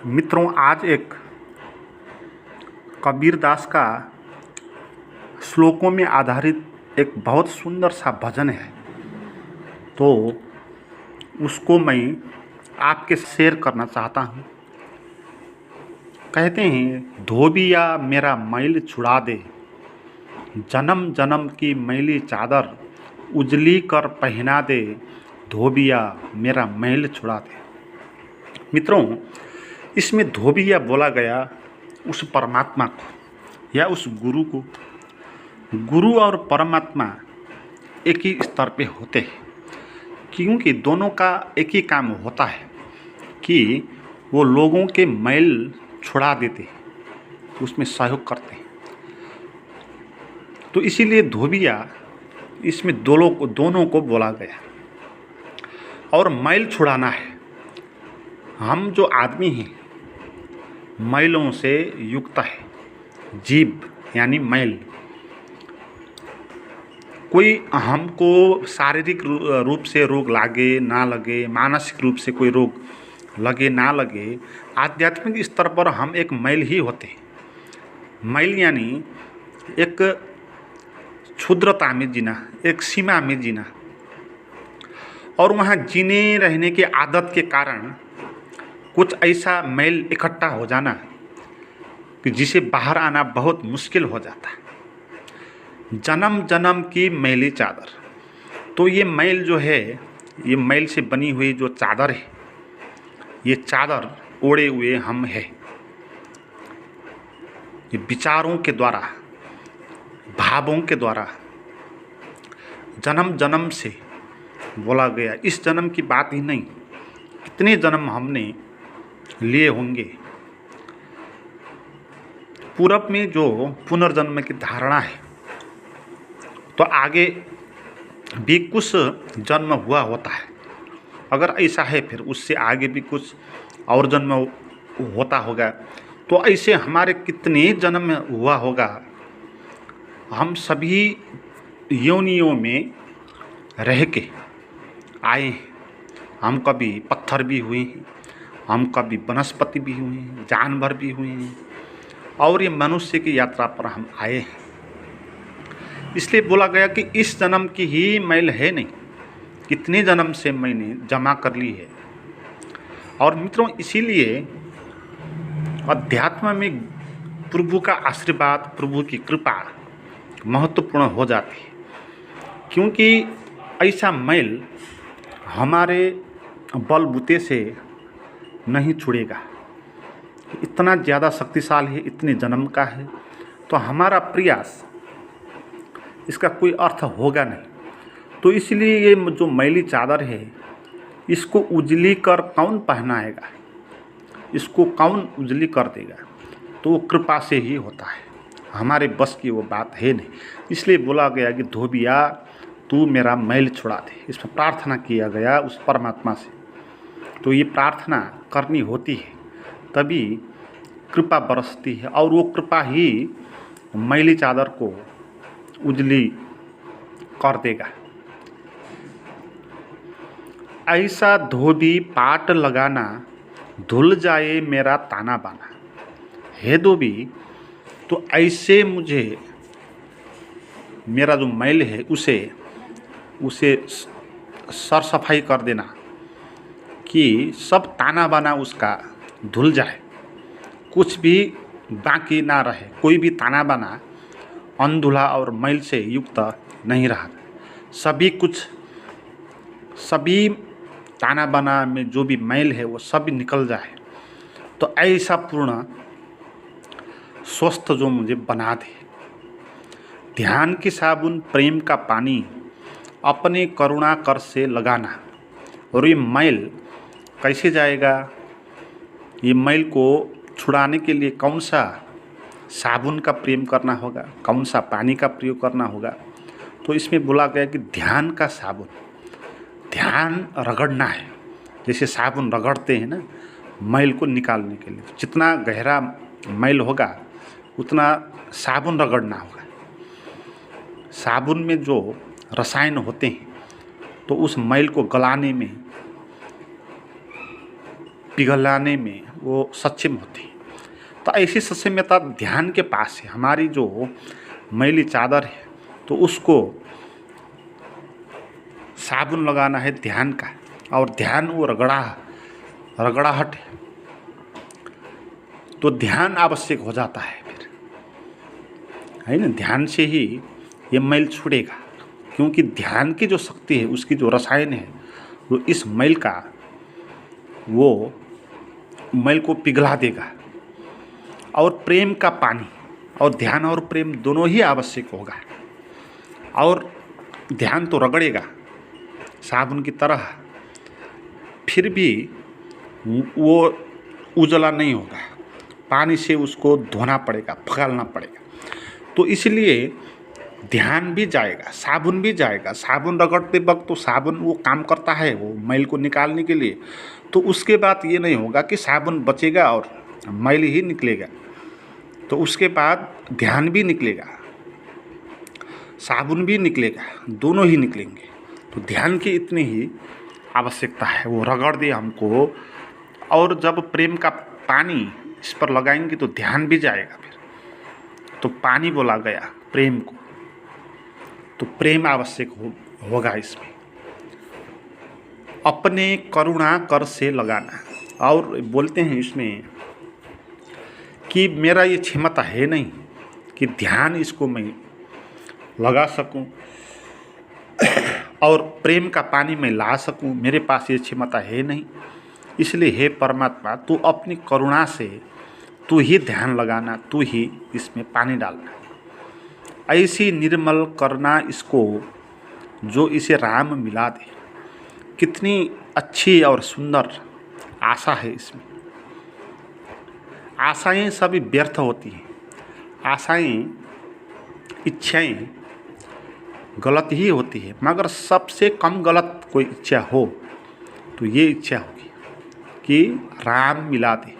मित्रों, आज एक कबीरदास का श्लोकों में आधारित एक बहुत सुंदर सा भजन है, तो उसको मैं आपके शेयर करना चाहता हूँ। कहते हैं, धोबिया मेरा मैल छुड़ा दे, जन्म जन्म की मैली चादर उजली कर पहना दे, धोबिया मेरा मैल छुड़ा दे। मित्रों, इसमें धोबिया बोला गया उस परमात्मा को या उस गुरु को। गुरु और परमात्मा एक ही स्तर पे होते हैं, क्योंकि दोनों का एक ही काम होता है कि वो लोगों के मैल छुड़ा देते हैं, उसमें सहयोग करते हैं। तो इसीलिए धोबिया इसमें दोनों को बोला गया। और मैल छुड़ाना है। हम जो आदमी हैं मैलों से युक्त है, जीव यानी मैल। कोई हमको शारीरिक रूप से रोग लागे ना लगे, मानसिक रूप से कोई रोग लगे ना लगे, आध्यात्मिक स्तर पर हम एक मैल ही होते हैं। मैल यानी एक क्षुद्रता में जीना, एक सीमा में जीना, और वहाँ जीने रहने की आदत के कारण कुछ ऐसा मैल इकट्ठा हो जाना कि जिसे बाहर आना बहुत मुश्किल हो जाता है। जन्म जन्म की मैली चादर। तो ये मैल जो है, ये मैल से बनी हुई जो चादर है, ये चादर ओढ़े हुए हम है। ये विचारों के द्वारा, भावों के द्वारा जन्म जन्म से बोला गया। इस जन्म की बात ही नहीं, कितने जन्म हमने लिए होंगे। पूरब में जो पुनर्जन्म की धारणा है, तो आगे भी कुछ जन्म हुआ होता है। अगर ऐसा है, फिर उससे आगे भी कुछ और जन्म होता होगा। तो ऐसे हमारे कितने जन्म हुआ होगा। हम सभी योनियों में रह के आए हैं। हम कभी पत्थर भी हुए हैं, हम कभी वनस्पति भी हुए हैं, जानवर भी हुए हैं, और ये मनुष्य की यात्रा पर हम आए हैं। इसलिए बोला गया कि इस जन्म की ही मैल है नहीं, कितने जन्म से मैंने जमा कर ली है। और मित्रों, इसीलिए अध्यात्म में प्रभु का आशीर्वाद, प्रभु की कृपा महत्वपूर्ण हो जाती है, क्योंकि ऐसा मैल हमारे बलबूते से नहीं छुड़ेगा। इतना ज़्यादा शक्तिशाली है, इतने जन्म का है, तो हमारा प्रयास इसका कोई अर्थ होगा नहीं। तो इसलिए ये जो मैली चादर है, इसको उजली कर कौन पहनाएगा, इसको कौन उजली कर देगा? तो वो कृपा से ही होता है, हमारे बस की वो बात है नहीं। इसलिए बोला गया कि धोबिया तू मेरा मैल छुड़ा दे। इसमें प्रार्थना किया गया उस परमात्मा से। तो ये प्रार्थना करनी होती है, तभी कृपा बरसती है, और वो कृपा ही मैली चादर को उजली कर देगा। ऐसा धोबी पाट लगाना, धुल जाए मेरा ताना बाना। हे धोबी, तो ऐसे मुझे मेरा जो मैल है उसे सर सफाई कर देना, कि सब ताना बाना उसका धुल जाए, कुछ भी बाकी ना रहे, कोई भी ताना बाना अनधुला और मैल से युक्त नहीं रहा। सभी ताना बाना में जो भी मैल है वो सब निकल जाए। तो ऐसा पूर्ण स्वस्थ जो मुझे बना दे। ध्यान की साबुन प्रेम का पानी, अपने करुणा कर से लगाना। और ये मैल कैसे जाएगा? ये मैल को छुड़ाने के लिए कौन सा साबुन का प्रयोग करना होगा, कौन सा पानी का प्रयोग करना होगा? तो इसमें बोला गया कि ध्यान का साबुन, ध्यान रगड़ना है। जैसे साबुन रगड़ते हैं ना मैल को निकालने के लिए, जितना गहरा मैल होगा उतना साबुन रगड़ना होगा। साबुन में जो रसायन होते हैं, तो उस मैल को गलाने में पिघलाने में वो सक्षम होती है। तो ऐसी सक्षमता ध्यान के पास है। हमारी जो मैली चादर है तो उसको साबुन लगाना है ध्यान का, और ध्यान वो रगड़ाहट है, तो ध्यान आवश्यक हो जाता है फिर, है ना। ध्यान से ही ये मैल छूटेगा, क्योंकि ध्यान की जो शक्ति है, उसकी जो रसायन है, वो इस मैल को पिघला देगा। और प्रेम का पानी, और ध्यान और प्रेम दोनों ही आवश्यक होगा। और ध्यान तो रगड़ेगा साबुन की तरह, फिर भी वो उजला नहीं होगा, पानी से उसको धोना पड़ेगा, फगालना पड़ेगा। तो इसलिए ध्यान भी जाएगा, साबुन भी जाएगा। साबुन रगड़ते वक्त तो साबुन वो काम करता है वो मैल को निकालने के लिए, तो उसके बाद ये नहीं होगा कि साबुन बचेगा और मैल ही निकलेगा। तो उसके बाद ध्यान भी निकलेगा, साबुन भी निकलेगा, दोनों ही निकलेंगे। तो ध्यान की इतनी ही आवश्यकता है, वो रगड़ दे हमको। और जब प्रेम का पानी इस पर लगाएंगे तो ध्यान भी जाएगा फिर। तो पानी बोला गया प्रेम को, तो प्रेम आवश्यक होगा इसमें। अपने करुणा कर से लगाना। और बोलते हैं इसमें कि मेरा ये क्षमता है नहीं कि ध्यान इसको मैं लगा सकूं और प्रेम का पानी मैं ला सकूं, मेरे पास ये क्षमता है नहीं। इसलिए हे परमात्मा, तू अपनी करुणा से तू ही ध्यान लगाना, तू ही इसमें पानी डालना। ऐसी निर्मल करना इसको जो इसे राम मिला दे। कितनी अच्छी और सुंदर आशा है इसमें। आशाएं सभी व्यर्थ होती हैं, आशाएं, इच्छाएं गलत ही होती है, मगर सबसे कम गलत कोई इच्छा हो तो ये इच्छा होगी कि राम मिला दे,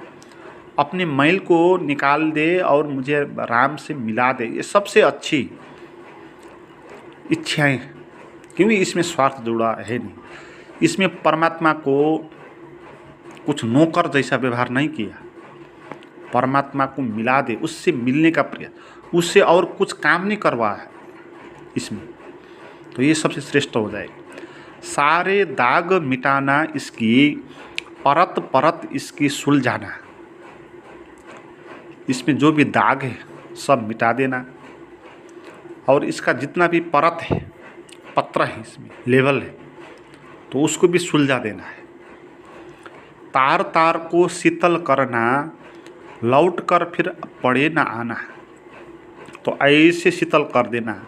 अपने मैल को निकाल दे और मुझे राम से मिला दे। ये सबसे अच्छी इच्छाएं, क्योंकि इसमें स्वार्थ जुड़ा है नहीं। इसमें परमात्मा को कुछ नौकर जैसा व्यवहार नहीं किया, परमात्मा को मिला दे, उससे मिलने का प्रयास, उससे और कुछ काम नहीं करवाया इसमें। तो ये सबसे श्रेष्ठ हो जाएगा। सारे दाग मिटाना इसकी, परत परत इसकी सुलझाना। इसमें जो भी दाग है सब मिटा देना, और इसका जितना भी परत है, पत्र है, इसमें लेवल है, तो उसको भी सुलझा देना है। तार तार को शीतल करना, लौट कर फिर पड़े ना आना। तो ऐसे शीतल कर देना,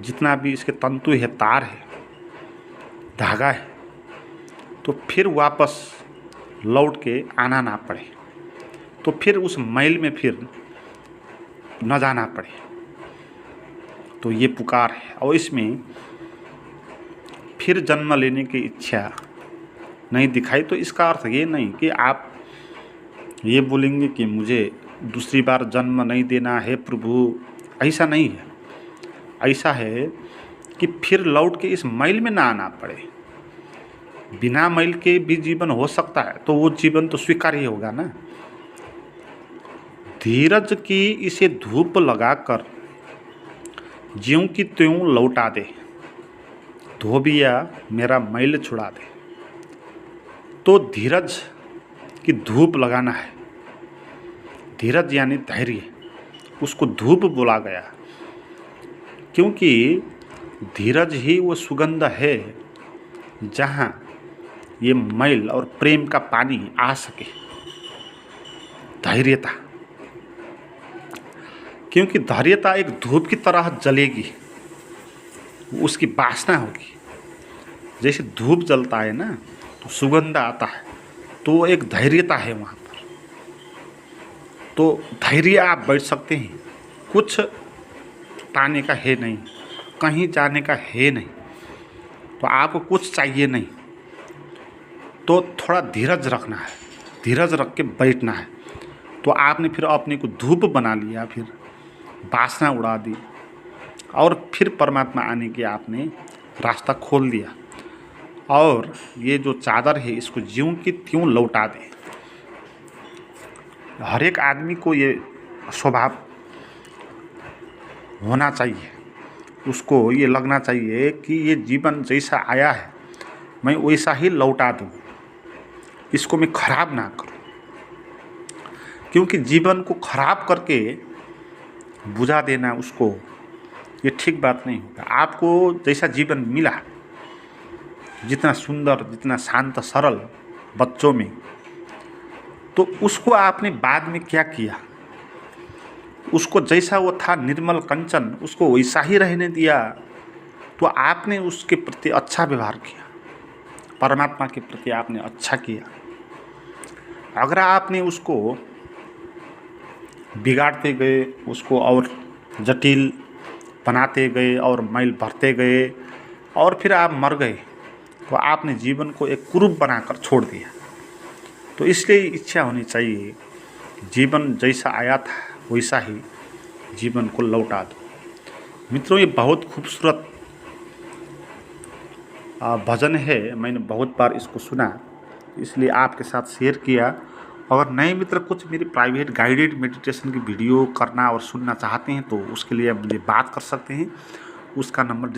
जितना भी इसके तंतु है, तार है, धागा है, तो फिर वापस लौट के आना ना पड़े, तो फिर उस मैल में फिर न जाना पड़े। तो ये पुकार है। और इसमें फिर जन्म लेने की इच्छा नहीं दिखाई, तो इसका अर्थ ये नहीं कि आप ये बोलेंगे कि मुझे दूसरी बार जन्म नहीं देना है प्रभु, ऐसा नहीं है। ऐसा है कि फिर लौट के इस मैल में ना आना पड़े। बिना मैल के भी जीवन हो सकता है, तो वो जीवन तो स्वीकार्य होगा ना। धीरज की इसे धूप लगाकर ज्यों की त्यों लौटा दे, धोबिया मेरा मैल छुड़ा दे। तो धीरज की धूप लगाना है। धीरज यानी धैर्य, उसको धूप बोला गया, क्योंकि धीरज ही वो सुगंध है जहाँ ये मैल और प्रेम का पानी आ सके। धैर्यता, क्योंकि धैर्यता एक धूप की तरह जलेगी, उसकी वासना होगी। जैसे धूप जलता है ना, तो सुगंध आता है, तो वो एक धैर्यता है वहाँ पर। तो धैर्य आप बैठ सकते हैं। कुछ पाने का है नहीं, कहीं जाने का है नहीं, तो आपको कुछ चाहिए नहीं, तो थोड़ा धीरज रखना है, धीरज रख के बैठना है। तो आपने फिर अपने को धूप बना लिया, फिर वासना उड़ा दी, और फिर परमात्मा आने के आपने रास्ता खोल दिया। और ये जो चादर है इसको ज्यों की त्यों लौटा दें। हर एक आदमी को ये स्वभाव होना चाहिए, उसको ये लगना चाहिए कि ये जीवन जैसा आया है मैं वैसा ही लौटा दूँ, इसको मैं खराब ना करूँ। क्योंकि जीवन को खराब करके बुझा देना उसको, ये ठीक बात नहीं होगा। आपको जैसा जीवन मिला, जितना सुंदर, जितना शांत सरल बच्चों में, तो उसको आपने बाद में क्या किया, उसको जैसा वो था निर्मल कंचन, उसको वैसा ही रहने दिया, तो आपने उसके प्रति अच्छा व्यवहार किया, परमात्मा के प्रति आपने अच्छा किया। अगर आपने उसको बिगाड़ते गए, उसको और जटिल बनाते गए और मैल भरते गए और फिर आप मर गए, तो आपने जीवन को एक कुरूप बनाकर छोड़ दिया। तो इसलिए इच्छा होनी चाहिए जीवन जैसा आया था वैसा ही जीवन को लौटा दो। मित्रों, ये बहुत खूबसूरत भजन है, मैंने बहुत बार इसको सुना, इसलिए आपके साथ शेयर किया। अगर नए मित्र कुछ मेरी प्राइवेट गाइडेड मेडिटेशन की वीडियो करना और सुनना चाहते हैं तो उसके लिए मुझे बात कर सकते हैं। उसका नंबर